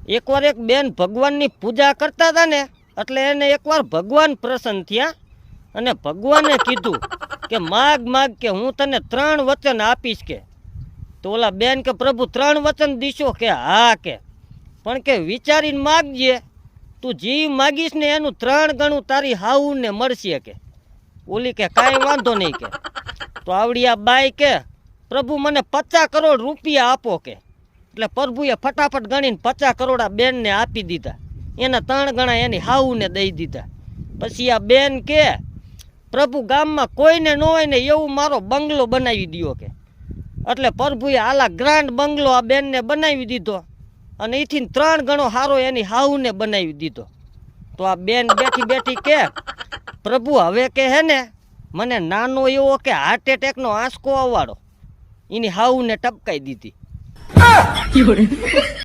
એકવાર એક બેન ભગવાનની પૂજા કરતા હતા ને, એટલે એને એકવાર ભગવાન પ્રસન્ન થયા અને ભગવાને કીધું કે માગ માગ કે હું તને 3 વચન આપીશ કે. તો ઓલા બેન કે પ્રભુ 3 વચન દીશો કે હા કે, પણ કે વિચારીને માગજે, તું જી માગીશ ને એનું 3 ગણું તારી હાઉને મળશે કે. ઓલી કે કાંઈ વાંધો નહીં કે. તો આવડી આ બાઈ કે પ્રભુ મને 50 કરોડ રૂપિયા આપો કે. એટલે પ્રભુએ ફટાફટ ગણીને 50 કરોડ આ બેનને આપી દીધા. એના 3 ગણા એની હાઉને દઈ દીધા. પછી આ બેન કે પ્રભુ ગામમાં કોઈને ન હોય ને એવું મારો બંગલો બનાવી દ્યો કે. એટલે પ્રભુએ આલા ગ્રાન્ડ બંગલો આ બેનને બનાવી દીધો અને એથી 3 ગણો સારો એની હાઉને બનાવી દીધો. તો આ બેન બેઠી બેઠી કે પ્રભુ હવે કે હે ને મને નાનો એવો કે હાર્ટ એટેકનો આંસકો આવવાડો. એની હાઉને ટપકાઈ દીધી.